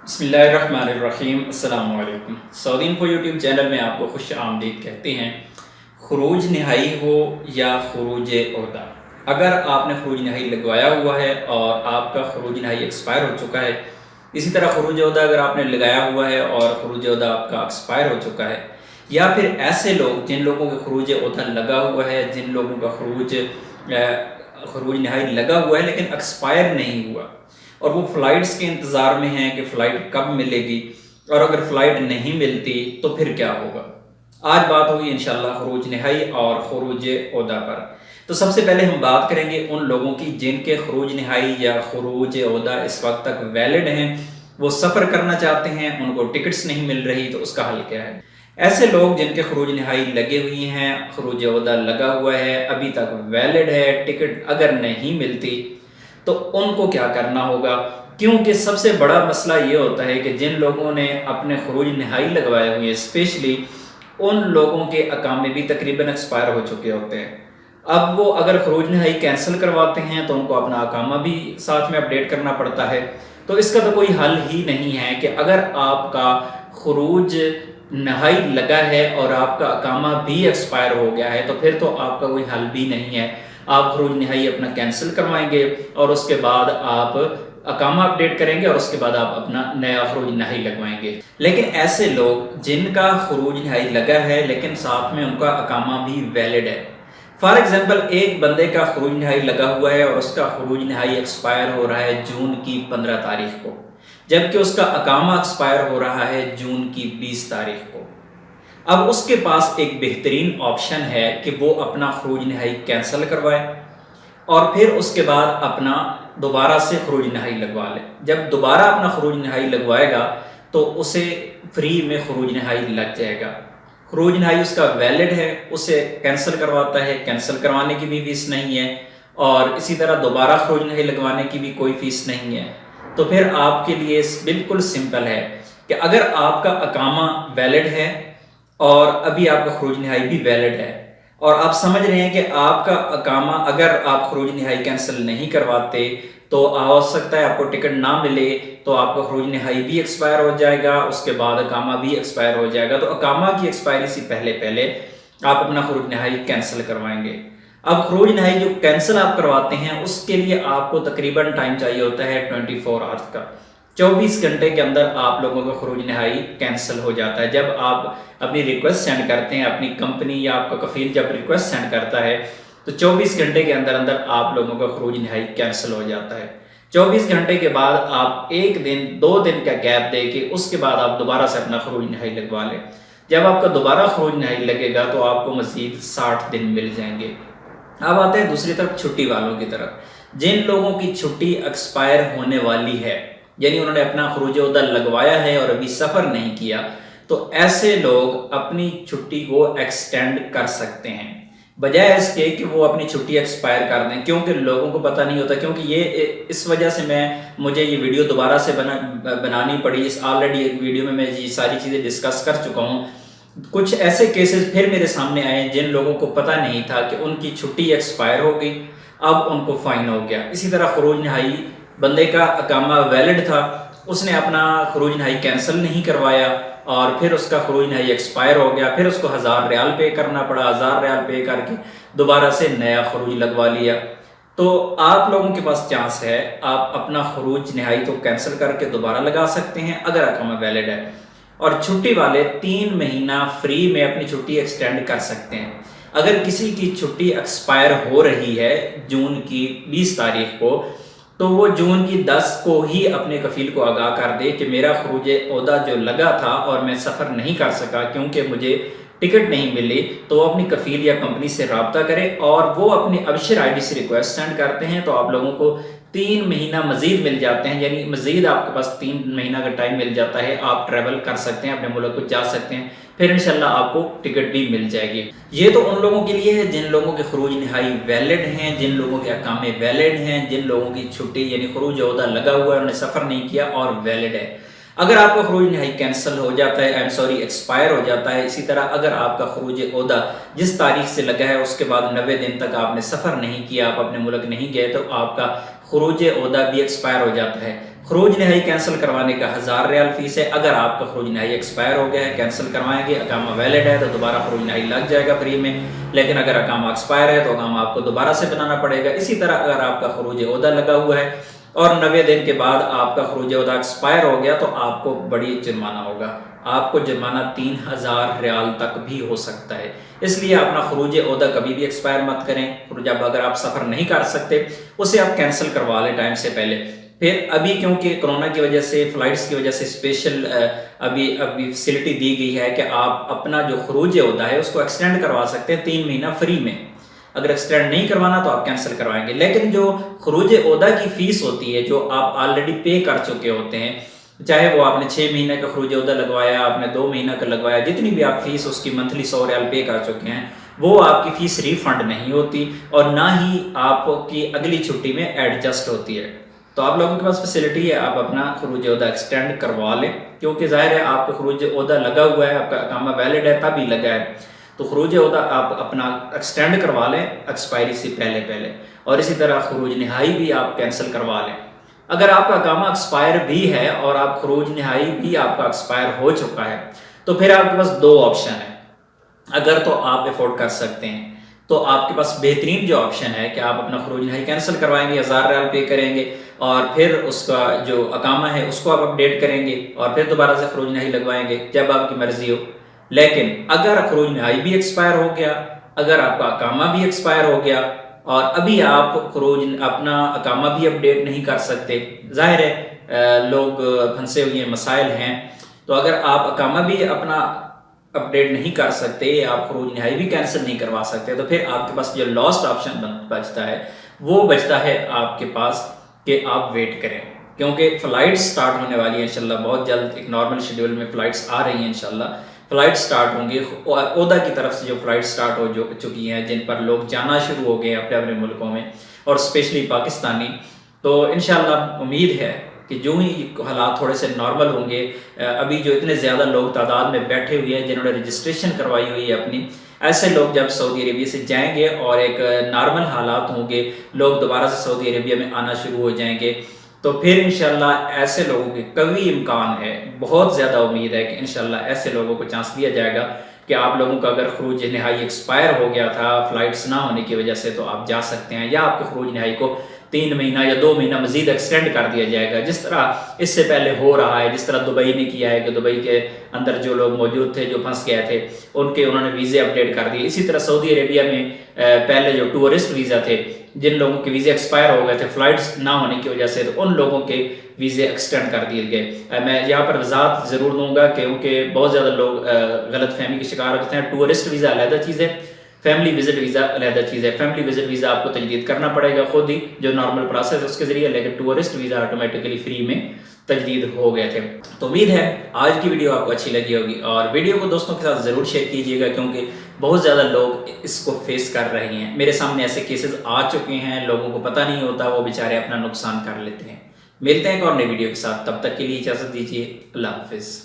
بسم اللہ الرحمن الرحیم۔ السلام علیکم۔ سعودی انفو یوٹیوب چینل میں آپ کو خوش آمدید کہتے ہیں۔ خروج نہائی ہو یا خروج عہدہ، اگر آپ نے خروج نہائی لگوایا ہوا ہے اور آپ کا خروج نہائی ایکسپائر ہو چکا ہے، اسی طرح خروج عہدہ اگر آپ نے لگایا ہوا ہے اور خروج عہدہ آپ کا ایکسپائر ہو چکا ہے، یا پھر ایسے لوگ جن لوگوں کے خروج عہدہ لگا ہوا ہے، جن لوگوں کا خروج نہائی لگا ہوا ہے لیکن ایکسپائر نہیں ہوا، اور وہ فلائٹس کے انتظار میں ہیں کہ فلائٹ کب ملے گی، اور اگر فلائٹ نہیں ملتی تو پھر کیا ہوگا۔ آج بات ہوگی انشاءاللہ خروج نہائی اور خروج عہدہ پر۔ تو سب سے پہلے ہم بات کریں گے ان لوگوں کی جن کے خروج نہائی یا خروج عہدہ اس وقت تک ویلڈ ہیں، وہ سفر کرنا چاہتے ہیں، ان کو ٹکٹس نہیں مل رہی، تو اس کا حل کیا ہے۔ ایسے لوگ جن کے خروج نہائی لگے ہوئی ہیں، خروج عہدہ لگا ہوا ہے، ابھی تک ویلڈ ہے، ٹکٹ اگر نہیں ملتی تو ان کو کیا کرنا ہوگا، کیونکہ سب سے بڑا مسئلہ یہ ہوتا ہے کہ جن لوگوں نے اپنے خروج نہائی لگوائے ہوئے ہیں، اسپیشلی ان لوگوں کے اقامے بھی تقریباً ایکسپائر ہو چکے ہوتے ہیں۔ اب وہ اگر خروج نہائی کینسل کرواتے ہیں تو ان کو اپنا اقامہ بھی ساتھ میں اپڈیٹ کرنا پڑتا ہے، تو اس کا تو کوئی حل ہی نہیں ہے کہ اگر آپ کا خروج نہائی لگا ہے اور آپ کا اقامہ بھی ایکسپائر ہو گیا ہے تو پھر تو آپ کا کوئی حل بھی نہیں ہے۔ آپ خروج نہائی اپنا کینسل کروائیں گے اور اس کے بعد آپ اقامہ اپڈیٹ کریں گے اور اس کے بعد آپ اپنا نیا خروج نہائی لگوائیں گے۔ لیکن ایسے لوگ جن کا خروج نہائی لگا ہے لیکن ساتھ میں ان کا اقامہ بھی ویلڈ ہے، فار ایگزامپل ایک بندے کا خروج نہائی لگا ہوا ہے اور اس کا خروج نہائی ایکسپائر ہو رہا ہے جون کی 15 تاریخ کو، جبکہ اس کا اقامہ ایکسپائر ہو رہا ہے جون کی 20 تاریخ کو۔ اب اس کے پاس ایک بہترین آپشن ہے کہ وہ اپنا خروج نہائی کینسل کروائے اور پھر اس کے بعد اپنا دوبارہ سے خروج نہائی لگوا لے۔ جب دوبارہ اپنا خروج نہائی لگوائے گا تو اسے فری میں خروج نہائی لگ جائے گا۔ خروج نہائی اس کا ویلڈ ہے، اسے کینسل کرواتا ہے، کینسل کروانے کی بھی فیس نہیں ہے، اور اسی طرح دوبارہ خروج نہائی لگوانے کی بھی کوئی فیس نہیں ہے۔ تو پھر آپ کے لیے بالکل سمپل ہے کہ اگر آپ کا اقامہ ویلڈ ہے اور ابھی آپ کا خروج نہائی بھی ویلڈ ہے، اور آپ سمجھ رہے ہیں کہ آپ کا اقامہ اگر آپ خروج نہائی کینسل نہیں کرواتے تو ہو سکتا ہے آپ کو ٹکٹ نہ ملے، تو آپ کا خروج نہائی بھی ایکسپائر ہو جائے گا، اس کے بعد اقامہ بھی ایکسپائر ہو جائے گا، تو اقامہ کی ایکسپائری سے پہلے آپ اپنا خروج نہائی کینسل کروائیں گے۔ اب خروج نہائی جو کینسل آپ کرواتے ہیں اس کے لیے آپ کو تقریباً ٹائم چاہیے ہوتا ہے 24 آورس کا، 24 گھنٹے کے اندر آپ لوگوں کا خروج نہائی کینسل ہو جاتا ہے۔ جب آپ اپنی ریکویسٹ سینڈ کرتے ہیں، اپنی کمپنی یا آپ کا کفیل جب ریکویسٹ سینڈ کرتا ہے تو 24 گھنٹے کے اندر آپ لوگوں کا خروج نہائی کینسل ہو جاتا ہے۔ 24 گھنٹے کے بعد آپ ایک دن 2 دن کا گیپ دے کے اس کے بعد آپ دوبارہ سے اپنا خروج نہائی لگوا لیں۔ جب آپ کا دوبارہ خروج نہائی لگے گا تو آپ کو مزید 60 دن مل جائیں گے۔ اب آتے ہیں دوسری طرف چھٹی والوں کی طرف، جن لوگوں کی چھٹی ایکسپائر ہونے والی ہے، یعنی انہوں نے اپنا خروج عہدہ لگوایا ہے اور ابھی سفر نہیں کیا، تو ایسے لوگ اپنی چھٹی کو ایکسٹینڈ کر سکتے ہیں، بجائے اس کے کہ وہ اپنی چھٹی ایکسپائر کر دیں، کیونکہ لوگوں کو پتہ نہیں ہوتا۔ کیونکہ یہ اس وجہ سے مجھے یہ ویڈیو دوبارہ سے بنانی پڑی، آلریڈی ایک ویڈیو میں یہ ساری چیزیں ڈسکس کر چکا ہوں۔ کچھ ایسے کیسز پھر میرے سامنے آئے جن لوگوں کو پتہ نہیں تھا کہ ان کی چھٹی ایکسپائر ہو گئی، اب ان کو فائن ہو گیا۔ اسی طرح خروج نہائی، بندے کا اقامہ ویلڈ تھا، اس نے اپنا خروج نہائی کینسل نہیں کروایا اور پھر اس کا خروج نہائی ایکسپائر ہو گیا، پھر اس کو 1000 ریال پے کرنا پڑا، 1000 ریال پے کر کے دوبارہ سے نیا خروج لگوا لیا۔ تو آپ لوگوں کے پاس چانس ہے، آپ اپنا خروج نہائی تو کینسل کر کے دوبارہ لگا سکتے ہیں اگر اقامہ ویلڈ ہے، اور چھٹی والے 3 مہینہ فری میں اپنی چھٹی ایکسٹینڈ کر سکتے ہیں۔ اگر کسی کی چھٹی ایکسپائر ہو رہی ہے جون کی 20 تاریخ کو، تو وہ جون کی 10 کو ہی اپنے کفیل کو آگاہ کر دے کہ میرا خروج عہدہ جو لگا تھا اور میں سفر نہیں کر سکا کیونکہ مجھے ٹکٹ نہیں ملی، تو وہ اپنی کفیل یا کمپنی سے رابطہ کرے اور وہ اپنی ابشر آئی ڈی سے ریکویسٹ سینڈ کرتے ہیں، تو آپ لوگوں کو 3 مہینہ مزید مل جاتے ہیں، یعنی مزید آپ کے پاس 3 مہینہ کا ٹائم مل جاتا ہے، آپ ٹریول کر سکتے ہیں، اپنے ملک کو جا سکتے ہیں، پھر انشاءاللہ آپ کو ٹکٹ بھی مل جائے گی۔ یہ تو ان لوگوں کے لیے ہے جن لوگوں کے خروج نہائی ویلڈ ہیں، جن لوگوں کے اقامے ویلڈ ہیں، جن لوگوں کی چھٹی یعنی خروج عہدہ لگا ہوا ہے، انہوں نے سفر نہیں کیا اور ویلڈ ہے۔ اگر آپ کا خروج نہائی کینسل ہو جاتا ہے، ایکسپائر ہو جاتا ہے، اسی طرح اگر آپ کا خروج عہدہ جس تاریخ سے لگا ہے اس کے بعد 90 دن تک آپ نے سفر نہیں کیا، آپ اپنے ملک نہیں گئے، تو آپ کا خروج عہدہ بھی ایکسپائر ہو جاتا ہے۔ خروج نہائی کینسل کروانے کا 1000 ریال فیس ہے۔ اگر آپ کا خروج نہائی ایکسپائر ہو گیا ہے، کینسل کروائیں گے، اقامہ ویلڈ ہے تو دوبارہ خروج نہائی لگ جائے گا فری میں، لیکن اگر اقامہ ایکسپائر ہے تو اقامہ آپ کو دوبارہ سے بنانا پڑے گا۔ اسی طرح اگر آپ کا خروج عہدہ لگا ہوا ہے اور 90 دن کے بعد آپ کا خروج عہدہ ایکسپائر ہو گیا تو آپ کو بڑی جرمانہ ہوگا، آپ کو جرمانہ 3000 ریال تک بھی ہو سکتا ہے۔ اس لیے اپنا خروج عہدہ کبھی بھی ایکسپائر مت کریں۔ جب اگر آپ سفر نہیں کر سکتے اسے آپ کینسل کروا لیں ٹائم سے پہلے۔ پھر ابھی کیونکہ کرونا کی وجہ سے، فلائٹس کی وجہ سے اسپیشل ابھی فیسلٹی دی گئی ہے کہ آپ اپنا جو خروج عہدہ ہے اس کو ایکسٹینڈ کروا سکتے ہیں 3 مہینہ فری میں۔ اگر ایکسٹینڈ نہیں کروانا تو آپ کینسل کروائیں گے، لیکن جو خروج عہدہ کی فیس ہوتی ہے جو آپ آلریڈی پے کر چکے ہوتے ہیں، چاہے وہ آپ نے 6 مہینے کا خروج عہدہ لگوایا، آپ نے 2 مہینہ کا لگوایا، جتنی بھی آپ فیس اس کی منتھلی 100 ریال پے کر چکے ہیں، وہ آپ کی فیس ریفنڈ نہیں ہوتی اور نہ ہی آپ کی اگلی چھٹی میں ایڈجسٹ ہوتی ہے۔ تو آپ لوگوں کے پاس فیسلٹی ہے، آپ اپنا خروج عہدہ ایکسٹینڈ کروا لیں، کیونکہ ظاہر ہے آپ کا خروج عہدہ لگا ہوا ہے، آپ کا اقامہ ویلڈ ہے تب ہی لگا ہے، تو خروج عہدہ آپ اپنا ایکسٹینڈ کروا لیں ایکسپائری سے پہلے۔ اور اسی طرح خروج نہائی بھی آپ کینسل کروا لیں۔ اگر آپ کا اقامہ ایکسپائر بھی ہے اور آپ خروج نہائی بھی آپ کا ایکسپائر ہو چکا ہے تو پھر آپ کے پاس 2 آپشن ہیں۔ اگر تو آپ افورڈ کر سکتے ہیں تو آپ کے پاس بہترین جو آپشن ہے کہ آپ اپنا خروج نہائی کینسل کروائیں گے، 1000 ریال پے کریں گے اور پھر اس کا جو اقامہ ہے اس کو آپ اپڈیٹ کریں گے اور پھر دوبارہ سے خروج نہائی لگوائیں گے جب آپ کی مرضی ہو۔ لیکن اگر خروج نہائی بھی ایکسپائر ہو گیا، اگر آپ کا اقامہ بھی ایکسپائر ہو گیا اور ابھی آپ اپنا اقامہ بھی اپڈیٹ نہیں کر سکتے، ظاہر ہے لوگ پھنسے ہوئے مسائل ہیں، تو اگر آپ اقامہ بھی اپنا اپڈیٹ نہیں کر سکتے، آپ خروج نہائی بھی کینسل نہیں کروا سکتے، تو پھر آپ کے پاس جو لاسٹ آپشن بچتا ہے وہ بچتا ہے آپ کے پاس کہ آپ ویٹ کریں، کیونکہ فلائٹ سٹارٹ ہونے والی ہے انشاءاللہ بہت جلد۔ ایک نارمل شیڈول میں فلائٹس آ رہی ہیں انشاءاللہ، فلائٹ سٹارٹ ہوں گی، عہدہ کی طرف سے جو فلائٹ سٹارٹ ہو چکی ہیں جن پر لوگ جانا شروع ہو گئے ہیں اپنے اپنے ملکوں میں، اور اسپیشلی پاکستانی، تو انشاءاللہ امید ہے کہ جو ہی حالات تھوڑے سے نارمل ہوں گے، ابھی جو اتنے زیادہ لوگ تعداد میں بیٹھے ہوئے ہیں جنہوں نے رجسٹریشن کروائی ہوئی ہے اپنی، ایسے لوگ جب سعودی عربیہ سے جائیں گے اور ایک نارمل حالات ہوں گے، لوگ دوبارہ سے سعودی عربیہ میں آنا شروع ہو جائیں گے، تو پھر انشاءاللہ ایسے لوگوں کے قوی امکان ہے، بہت زیادہ امید ہے کہ انشاءاللہ ایسے لوگوں کو چانس دیا جائے گا کہ آپ لوگوں کا اگر خروج نہائی ایکسپائر ہو گیا تھا فلائٹس نہ ہونے کی وجہ سے تو آپ جا سکتے ہیں، یا آپ کے خروج نہائی کو 3 مہینہ یا 2 مہینہ مزید ایکسٹینڈ کر دیا جائے گا، جس طرح اس سے پہلے ہو رہا ہے، جس طرح دبئی نے کیا ہے کہ دبئی کے اندر جو لوگ موجود تھے جو پھنس گئے تھے انہوں نے ویزے اپڈیٹ کر دیے۔ اسی طرح سعودی عربیہ میں پہلے جو ٹورسٹ ویزا تھے، جن لوگوں کے ویزے ایکسپائر ہو گئے تھے فلائٹس نہ ہونے کی وجہ سے، تو ان لوگوں کے ویزے ایکسٹینڈ کر دیے گئے۔ میں یہاں پر وضاحت ضرور دوں گا کیونکہ بہت زیادہ لوگ غلط فہمی کے شکار ہوتے ہیں۔ ٹورسٹ ویزا علیحدہ چیز ہے، فیملی وزٹ ویزا علیحدہ چیز ہے۔ فیملی وزٹ ویزا آپ کو تجدید کرنا پڑے گا خود ہی، جو نارمل پروسیس ہے اس کے ذریعے، لیکن ٹورسٹ ویزا آٹومیٹکلی فری میں تجدید ہو گئے تھے۔ تو امید ہے آج کی ویڈیو آپ کو اچھی لگی ہوگی، اور ویڈیو کو دوستوں کے ساتھ ضرور شیئر کیجیے گا کیونکہ بہت زیادہ لوگ اس کو فیس کر رہے ہیں۔ میرے سامنے ایسے کیسز آ چکے ہیں، لوگوں کو پتہ نہیں ہوتا، وہ بیچارے اپنا نقصان کر لیتے ہیں۔ ملتے ہیں ایک اور نئی ویڈیو کے ساتھ، تب تک کے لیے اجازت دیجیے، اللہ حافظ۔